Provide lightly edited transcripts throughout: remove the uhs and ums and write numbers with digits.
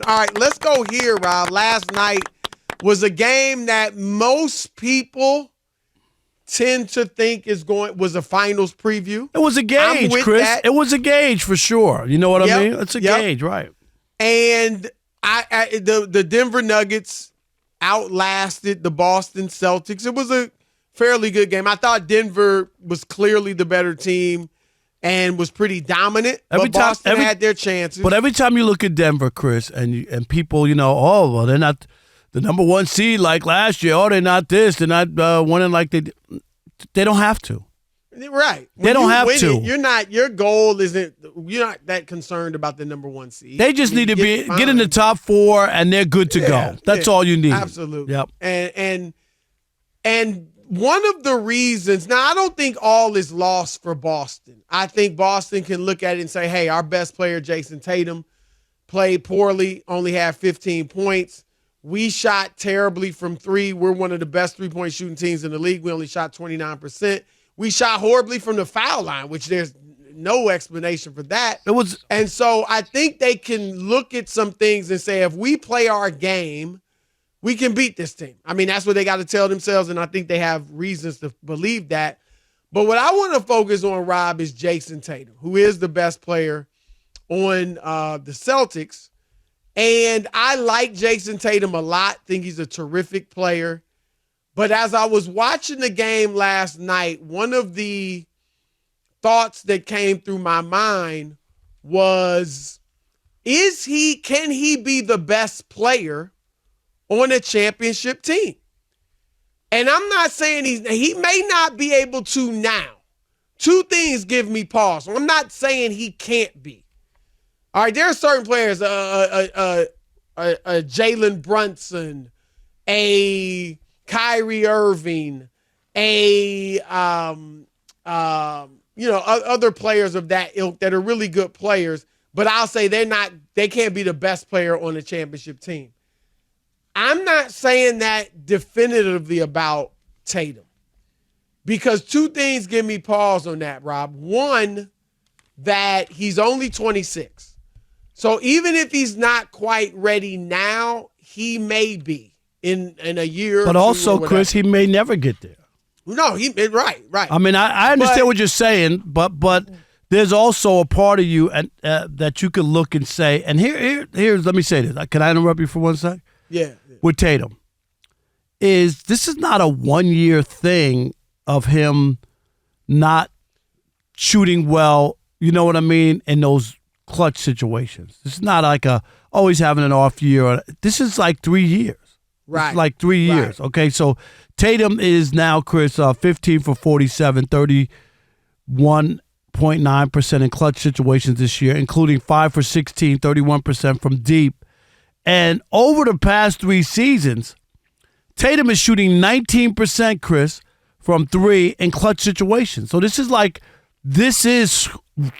All right, let's go here, Rob. Last night was a game that most people tend to think was a finals preview. It was a gauge, Chris. That. It was a gauge for sure. You know what I mean? It's a gauge, right? And the Denver Nuggets outlasted the Boston Celtics. It was a fairly good game. I thought Denver was clearly the better team and was pretty dominant. But Boston had their chances. But every time you look at Denver, Chris, and people, oh, well, they're not the number one seed like last year. Oh, they're not this. They're not winning like they don't have to. Right. They don't have to. Your goal isn't, you're not that concerned about the number one seed. They just need to get in the top 4 and they're good to go. That's all you need. Absolutely. Yep. And one of the reasons, now I don't think all is lost for Boston. I think Boston can look at it and say, hey, our best player, Jayson Tatum, played poorly, only had 15 points. We shot terribly from 3. We're one of the best three-point shooting teams in the league. We only shot 29%. We shot horribly from the foul line, which there's no explanation for that. And so I think they can look at some things and say, if we play our game, we can beat this team. I mean, that's what they got to tell themselves, and I think they have reasons to believe that. But what I want to focus on, Rob, is Jayson Tatum, who is the best player on the Celtics. And I like Jayson Tatum a lot, think he's a terrific player. But as I was watching the game last night, one of the thoughts that came through my mind was, can he be the best player on a championship team? And I'm not saying he may not be able to now. Two things give me pause. I'm not saying he can't be. All right, there are certain players, a Jalen Brunson, a Kyrie Irving, other players of that ilk that are really good players, but I'll say they can't be the best player on a championship team. I'm not saying that definitively about Tatum, because two things give me pause on that, Rob. One, that he's only 26. So even if he's not quite ready now, he may be in a year. But also, Chris, he may never get there. No, right. I mean, I understand what you're saying, but there's also a part of you that you can look and say, and here's let me say this. Can I interrupt you for 1 sec? Yeah. With Tatum, this is not a 1-year thing of him not shooting well, you know what I mean, in those clutch situations. This is not like he's having an off year. This is like 3 years. Right. It's like 3 years. Right. Okay, so Tatum is now, Chris, 15 for 47, 31.9% in clutch situations this year, including 5 for 16, 31% from deep. And over the past 3 seasons, Tatum is shooting 19%, Chris, from 3 in clutch situations. So this is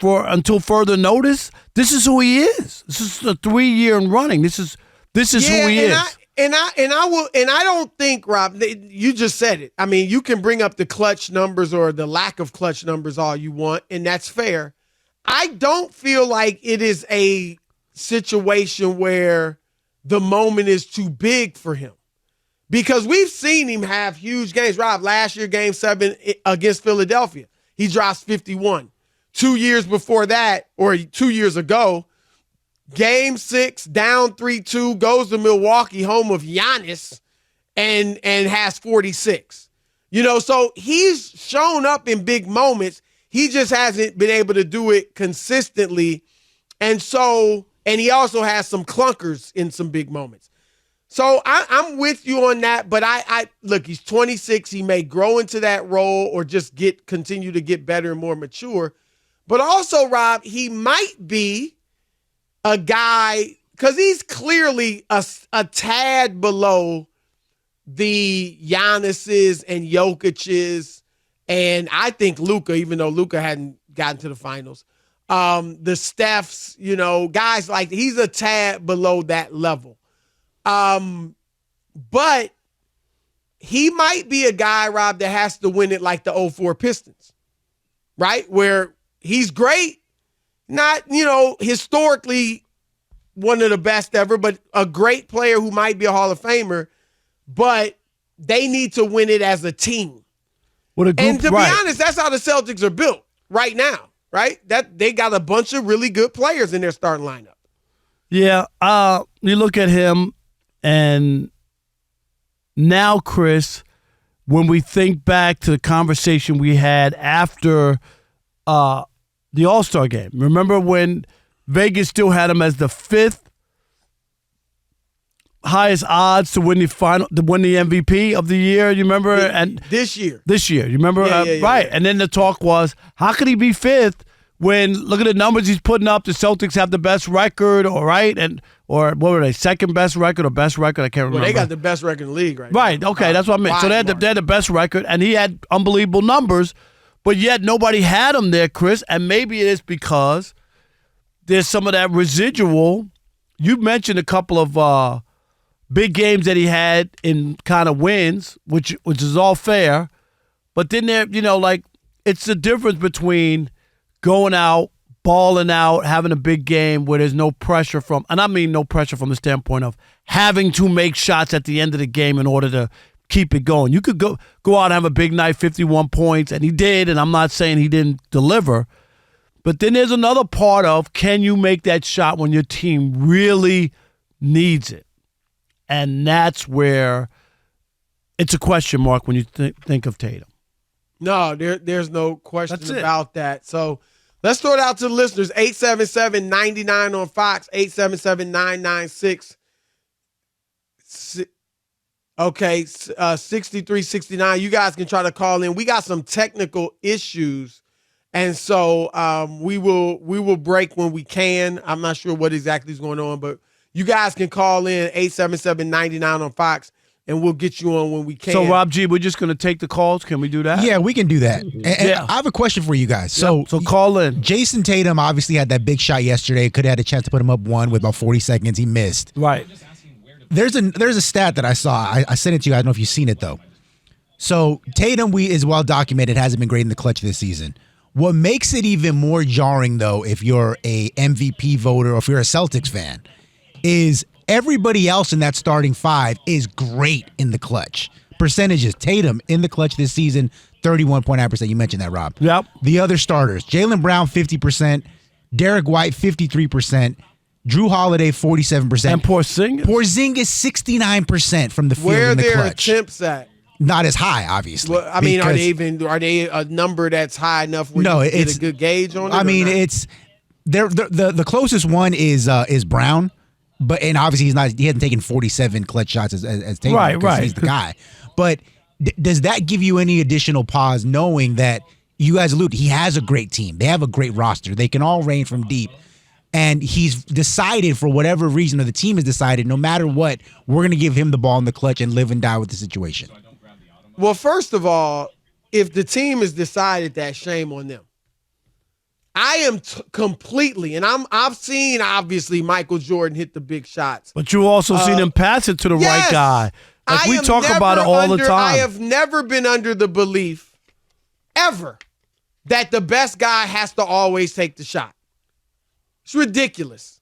for until further notice. This is who he is. This is a 3-year and running. This is who he is. I don't think, Rob, you just said it. I mean, you can bring up the clutch numbers or the lack of clutch numbers all you want, and that's fair. I don't feel like it is a situation where the moment is too big for him, because we've seen him have huge games. Rob, last year, Game 7 against Philadelphia, he drops 51. 2 years before that, or 2 years ago, Game 6, down 3-2, goes to Milwaukee, home of Giannis, and has 46. So he's shown up in big moments. He just hasn't been able to do it consistently. And he also has some clunkers in some big moments. So I'm with you on that, but I look, he's 26. He may grow into that role or just continue to get better and more mature. But also, Rob, he might be a guy, because he's clearly a tad below the Giannis's and Jokic's, and I think Luka, even though Luka hadn't gotten to the finals, the Stephs, guys like, he's a tad below that level. But he might be a guy, Rob, that has to win it like the 04 Pistons, right? Where he's great, not, historically one of the best ever, but a great player who might be a Hall of Famer, but they need to win it as a team. With a group, and to be honest, that's how the Celtics are built right now, right? That they got a bunch of really good players in their starting lineup. Yeah, you look at him, and now, Chris, when we think back to the conversation we had after the All-Star game, remember when Vegas still had him as the 5th highest odds to win the MVP of the year? You remember? And this year, you remember? Yeah, right. And then the talk was, how could he be 5th when look at the numbers he's putting up? The Celtics have the best record, all right, or what were they? Second best record or best record? I can't remember. Well, they got the best record in the league right now. Right. Okay, that's what I meant. So they had the best record, and he had unbelievable numbers, but yet nobody had him there, Chris. And maybe it is because there's some of that residual. You mentioned a couple of big games that he had in kind of wins, which is all fair. But then there, it's the difference between going out, balling out, having a big game where there's no pressure from, and I mean no pressure from the standpoint of having to make shots at the end of the game in order to keep it going. You could go out and have a big night, 51 points, and he did, and I'm not saying he didn't deliver. But then there's another part of, can you make that shot when your team really needs it? And that's where it's a question mark when you think of Tatum. No, there's no question about that. So let's throw it out to the listeners. 877-99 on Fox, 877-996. Okay, 6369. You guys can try to call in. We got some technical issues, and so we will break when we can. I'm not sure what exactly is going on, but you guys can call in 877-99 on Fox, and we'll get you on when we can. So, Rob G, we're just going to take the calls. Can we do that? Yeah, we can do that. And I have a question for you guys. So call in. Jayson Tatum obviously had that big shot yesterday. Could have had a chance to put him up 1 with about 40 seconds. He missed. Right. There's a stat that I saw. I sent it to you. I don't know if you've seen it, though. So Tatum is well documented, hasn't been great in the clutch this season. What makes it even more jarring, though, if you're a MVP voter or if you're a Celtics fan, is everybody else in that starting 5 is great in the clutch. Percentages, Tatum in the clutch this season, 31.9%. You mentioned that, Rob. Yep. The other starters, Jaylen Brown, 50%, Derek White, 53%, Drew Holiday, 47%. And Porzingis? Porzingis, 69% from the field Where in the are their clutch. attempts at? Not as high, obviously. Well, I mean, are they a number that's high enough where you get a good gauge on it? I mean, it's the closest one is Brown. And obviously he hasn't taken 47 clutch shots as Tatum. Right. He's the guy. But does that give you any additional pause knowing that you guys alluded, he has a great team. They have a great roster. They can all rain from deep. And he's decided for whatever reason, or the team has decided, no matter what, we're going to give him the ball in the clutch and live and die with the situation. Well, first of all, if the team has decided that, shame on them. I am completely, and I've seen obviously Michael Jordan hit the big shots, but you also seen him pass it to the right guy. Like we talk about it all the time. I have never been under the belief ever that the best guy has to always take the shot. It's ridiculous.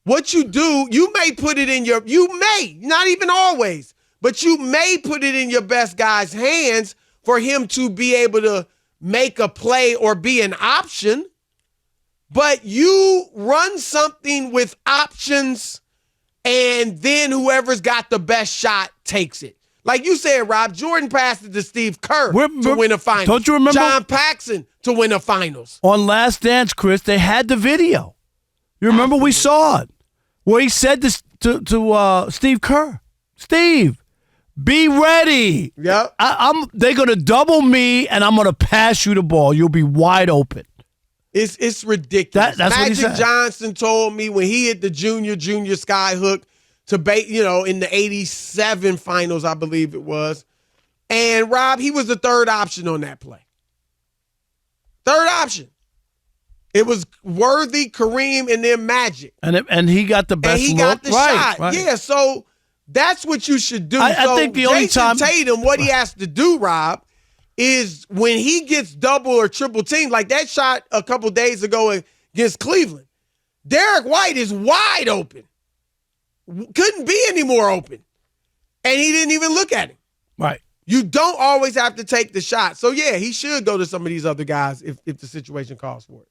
What you do, you may put it in not even always, but you may put it in your best guy's hands for him to be able to make a play or be an option, but you run something with options and then whoever's got the best shot takes it. Like you said, Rob, Jordan passed it to Steve Kerr to win a finals. Don't you remember? John Paxson to win a finals. On Last Dance, Chris, they had the video. You remember we saw it where he said this to Steve Kerr. Steve, be ready. Yep. They're going to double me, and I'm going to pass you the ball. You'll be wide open. It's ridiculous. That's Magic what he said. Johnson told me when he hit the junior sky hook to in the 87 finals, I believe it was. And Rob, he was the third option on that play. Third option. It was Worthy, Kareem, and then Magic. And he got the best And he look. got the shot. Right. Yeah, so that's what you should do. I think the only Jayson time Tatum, what he has to do, Rob, is when he gets double or triple teamed, like that shot a couple days ago against Cleveland, Derek White is wide open. Couldn't be any more open. And he didn't even look at him. Right. You don't always have to take the shot. So, yeah, he should go to some of these other guys if the situation calls for it.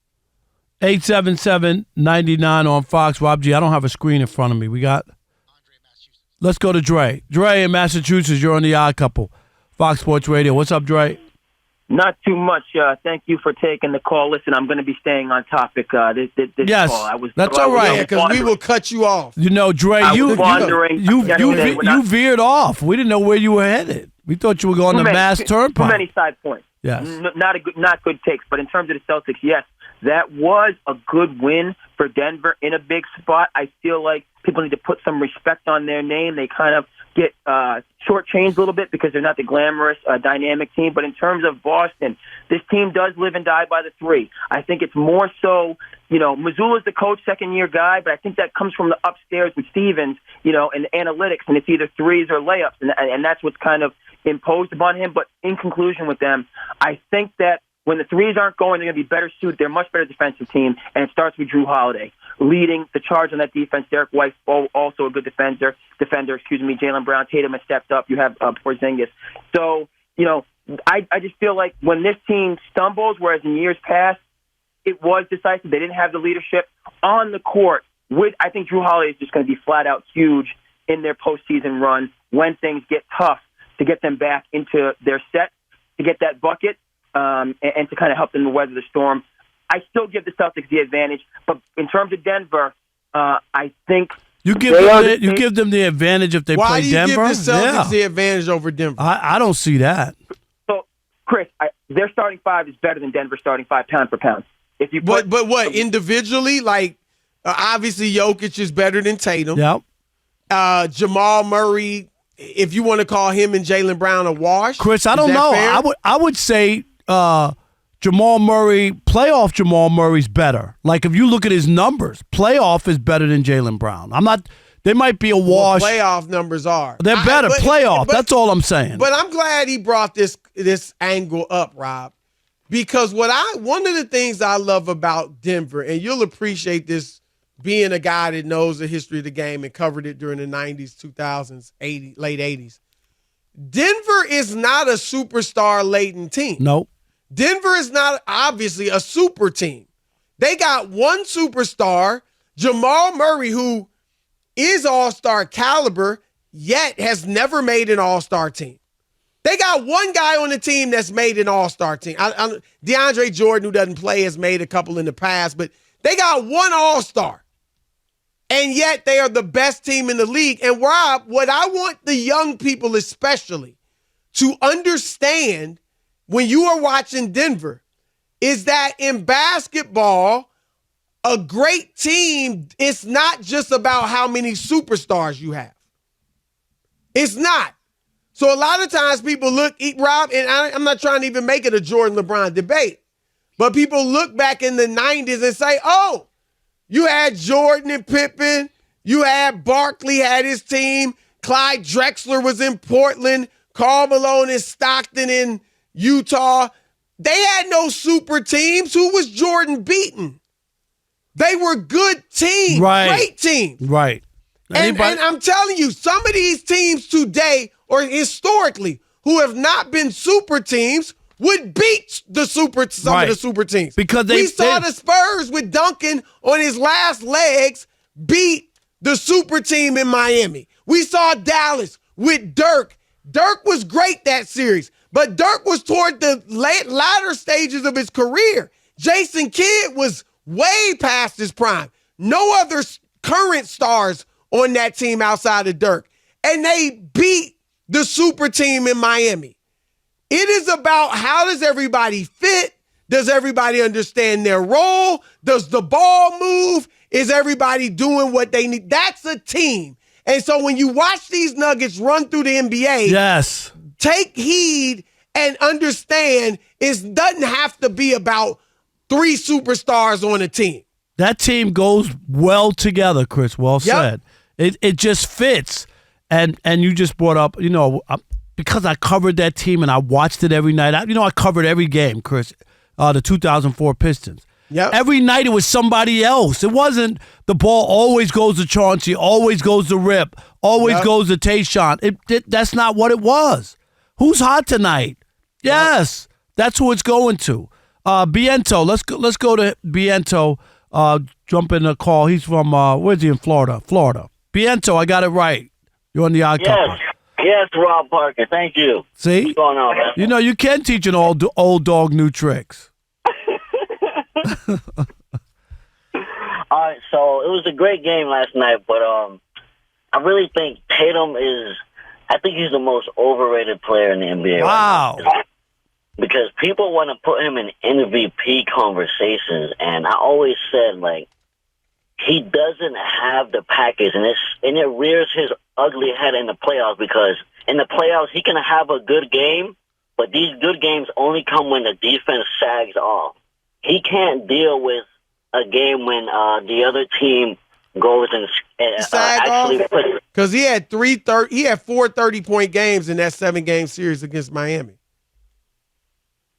877-99 on Fox. Rob G, I don't have a screen in front of me. We got – let's go to Dre. Dre in Massachusetts, you're on the Odd Couple. Fox Sports Radio. What's up, Dre? Not too much. Thank you for taking the call. Listen, I'm going to be staying on topic. This yes, call. That's all right. Yeah, because we will cut you off. You know, Dre, you veered off. We didn't know where you were headed. We thought you were going to Mass Turnpike. Too many side points. Yes. Not good takes. But in terms of the Celtics, yes, that was a good win for Denver in a big spot. I feel like people need to put some respect on their name. They kind of get shortchanged a little bit because they're not the glamorous, dynamic team. But in terms of Boston, this team does live and die by the three. I think it's more so, Mazzulla's the coach, second-year guy, but I think that comes from the upstairs with Stevens, and analytics, and it's either threes or layups, and that's what's kind of imposed upon him. But in conclusion with them, I think that when the threes aren't going, they're going to be better suited. They're a much better defensive team, and it starts with Drew Holiday leading the charge on that defense. Derek White, also a good defender. Jaylen Brown, Tatum has stepped up. You have Porzingis. So, I just feel like when this team stumbles, whereas in years past, it was decisive. They didn't have the leadership on the court. I think Drew Holiday is just going to be flat out huge in their postseason run when things get tough to get them back into their set, to get that bucket, and to kind of help them to weather the storm. I still give the Celtics the advantage, but in terms of Denver, I think you give them the advantage if they play Denver. Why do you give the Celtics the advantage over Denver? I don't see that. So, Chris, their starting five is better than Denver's starting five pound for pound. If you but what individually? Like obviously, Jokic is better than Tatum. Yep. Jamal Murray, if you want to call him and Jaylen Brown a wash, Chris, I don't know. Fair? I would say. Jamal Murray, playoff Jamal Murray's better. Like, if you look at his numbers, playoff is better than Jaylen Brown. They might be a wash. Well, playoff numbers are. They're better. Playoff, that's all I'm saying. But I'm glad he brought this angle up, Rob, because one of the things I love about Denver, and you'll appreciate this being a guy that knows the history of the game and covered it during the 90s, 2000s, late 80s. Denver is not a superstar-laden team. Nope. Denver is not obviously a super team. They got one superstar, Jamal Murray, who is all-star caliber, yet has never made an all-star team. They got one guy on the team that's made an all-star team. DeAndre Jordan, who doesn't play, has made a couple in the past, but they got one all-star. And yet they are the best team in the league. And Rob, what I want the young people especially to understand when you are watching Denver is that in basketball, a great team, it's not just about how many superstars you have. It's not. So a lot of times people look, Rob, and I'm not trying to even make it a Jordan-LeBron debate, but people look back in the 90s and say, oh, you had Jordan and Pippen, you had Barkley had his team, Clyde Drexler was in Portland, Karl Malone in Stockton in Utah. They had no super teams. Who was Jordan beating? They were good teams, great teams. Right. And I'm telling you, some of these teams today or historically who have not been super teams would beat some of the super teams. Because we saw the Spurs with Duncan on his last legs beat the super team in Miami. We saw Dallas with Dirk. Dirk was great that series, but Dirk was toward the latter stages of his career. Jayson Kidd was way past his prime. No other current stars on that team outside of Dirk. And they beat the super team in Miami. It is about how does everybody fit? Does everybody understand their role? Does the ball move? Is everybody doing what they need? That's a team. And so when you watch these Nuggets run through the NBA, yes, take heed and understand it doesn't have to be about three superstars on a team. That team goes well together, Chris. Well said. It just fits. And you just brought up, because I covered that team and I watched it every night. I covered every game, Chris, the 2004 Pistons. Yep. Every night it was somebody else. It wasn't the ball always goes to Chauncey, always goes to Rip, always goes to Tayshaun. That's not what it was. Who's hot tonight? Yes, that's who it's going to. Biento, let's go to Biento. Jump in the call. He's from where's he in Florida? Florida. Biento, I got it right. You're on the Odd Couple. Yes, Rob Parker. Thank you. See? What's going on, man? You know, you can teach an old dog new tricks. All right, so it was a great game last night, but I really think Tatum I think he's the most overrated player in the NBA. Wow. Right now. Because people want to put him in MVP conversations, and I always said, like, he doesn't have the package, and it rears his ugly head in the playoffs, because in the playoffs he can have a good game, but these good games only come when the defense sags off. He can't deal with a game when the other team goes and actually puts. Because he had 4 30-point games in that 7-game series against Miami.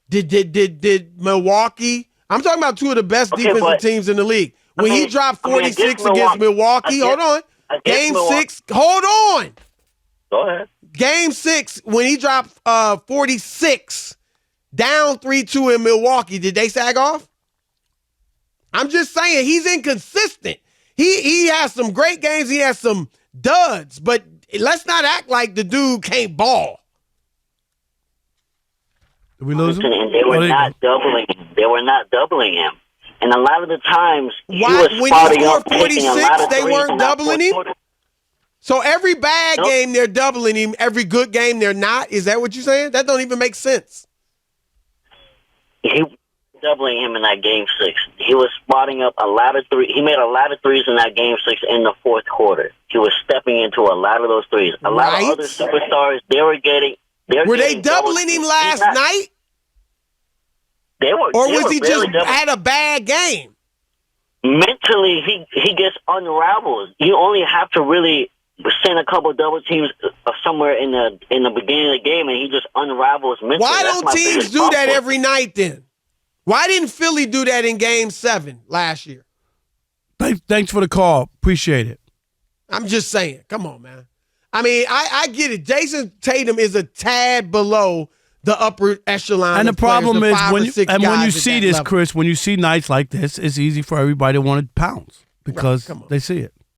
Did Milwaukee? I'm talking about two of the best defensive teams in the league. When he dropped 46 against Milwaukee, hold on. Game 6, hold on. Go ahead. Game 6, when he dropped 46, down 3-2 in Milwaukee, did they sag off? I'm just saying, he's inconsistent. He has some great games. He has some duds, but let's not act like the dude can't ball. Did we lose him? And they were not doubling him. They were not doubling him. And a lot of the times, when he scored 46, they weren't doubling him? So every bad game, they're doubling him. Every good game, they're not? Is that what you're saying? That don't even make sense. He was doubling him in that game 6. He was spotting up a lot of threes. He made a lot of threes in that game 6 in the fourth quarter. He was stepping into a lot of those threes. A lot of other superstars, were they doubling him last night? They were. Or was he just had a bad game? Mentally, he gets unraveled. You only have to really send a couple double teams somewhere in the beginning of the game, and he just unravels mentally. Why don't teams do that every night then? Why didn't Philly do that in Game 7 last year? Thanks for the call. Appreciate it. I'm just saying. Come on, man. I mean, I get it. Jayson Tatum is a tad below the upper echelon. And the problem is when you see this, level. Chris, when you see nights like this, it's easy for everybody to want to pounce because they see it.